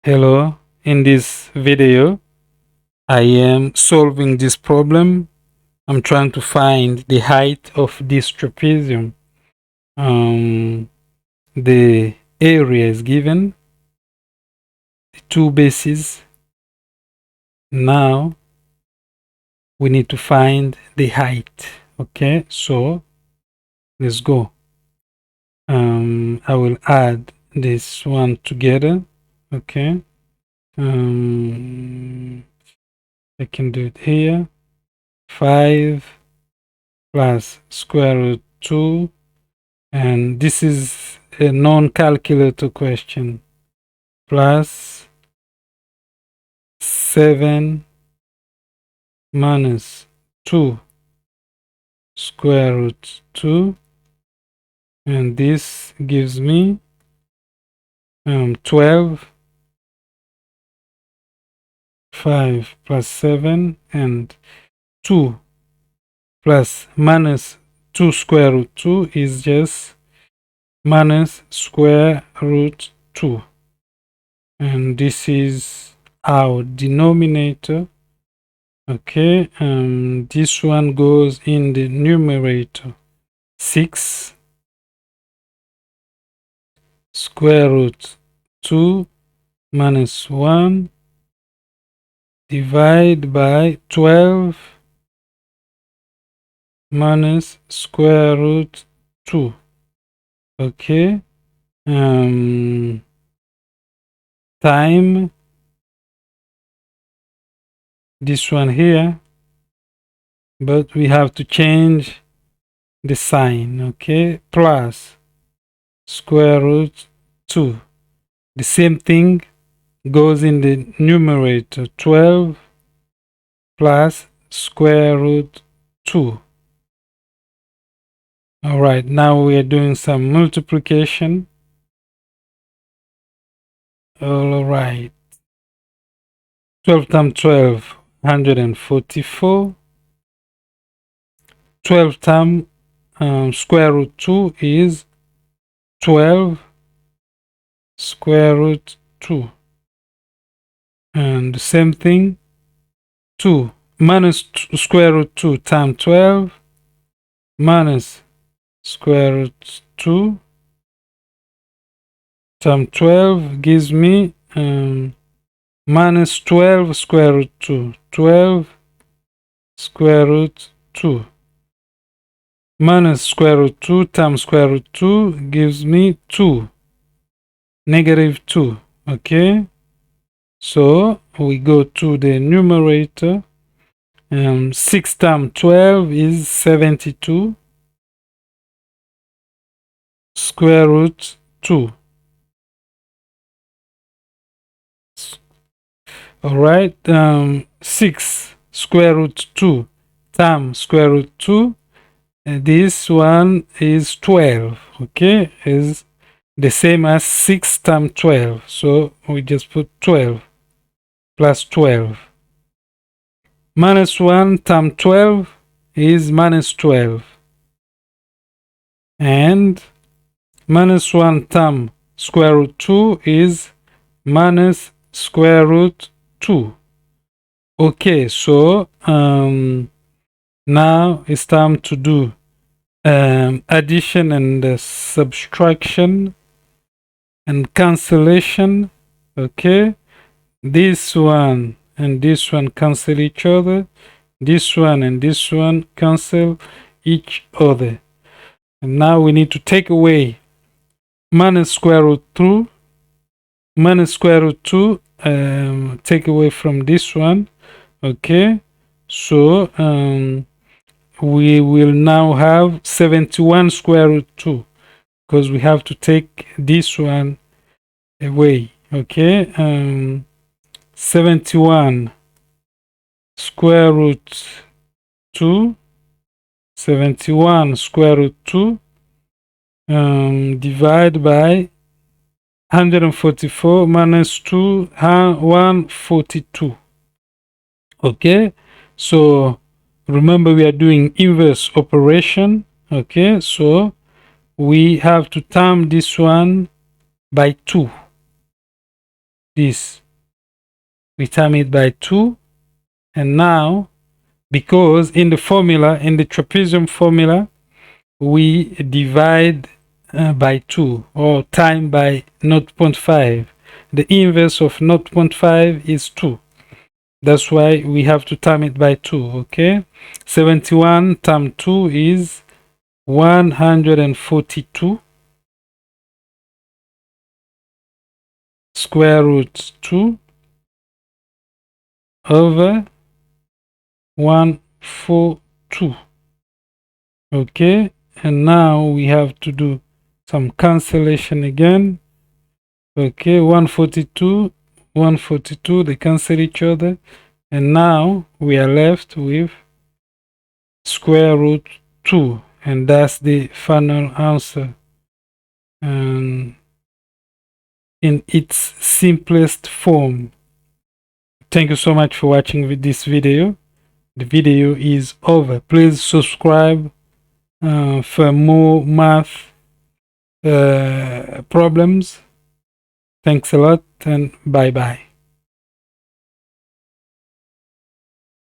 Hello, in this video, I am solving this problem. I'm trying to find the height of this trapezium. The area is given, the two bases. Now we need to find the height. Okay, so let's go. I will add this one together. Okay. I can do it here. 5 plus square root 2, and this is a non-calculator question, plus 7 minus 2 square root 2, and this gives me 12. 5 plus 7 and 2 plus minus 2 square root 2 is just minus square root 2, and this is our denominator. Okay, this one goes in the numerator. 6 square root 2 minus 1 divide by 12 minus square root 2. Okay, time this one here, but we have to change the sign. Okay, plus square root 2. The same thing goes in the numerator. 12 plus square root 2. All right, now we are doing some multiplication. All right, 12 times 12, 144. 12 times square root 2 is 12 square root 2, and the same thing, 2 minus square root 2 times 12 minus square root 2 times 12 gives me minus 12 square root 2. 12 square root 2 minus square root 2 times square root 2 gives me 2, negative 2. Okay, so we go to the numerator. 6 times 12 is 72 square root 2. All right, 6 square root 2 times square root 2, and this one is 12. Okay, is the same as 6 times 12, so we just put 12 plus 12. Minus 1 times 12 is minus 12, and minus 1 times square root 2 is minus square root 2. Okay, so now it's time to do addition and subtraction and cancellation. Okay, this one and this one cancel each other. This one and this one cancel each other. And now we need to take away minus square root 2. Minus square root 2, take away from this one. Okay, so we will now have 71 square root 2, because we have to take this one away. Okay, 71 square root 2, 71 square root 2 divide by 144 minus 2, 142. Okay, so remember we are doing inverse operation. Okay, so we have to times this one by 2. this. We time it by 2, and now, because in the formula, in the trapezium formula, we divide by 2 or time by 0.5. The inverse of 0.5 is 2. That's why we have to time it by 2, okay? 71 times 2 is 142 square root 2 over 142. Okay, and now we have to do some cancellation again. Okay, 142, 142, they cancel each other, and now we are left with square root 2, and that's the final answer in its simplest form. Thank you so much for watching this video. The video is over. Please subscribe for more math problems. Thanks a lot, and bye bye.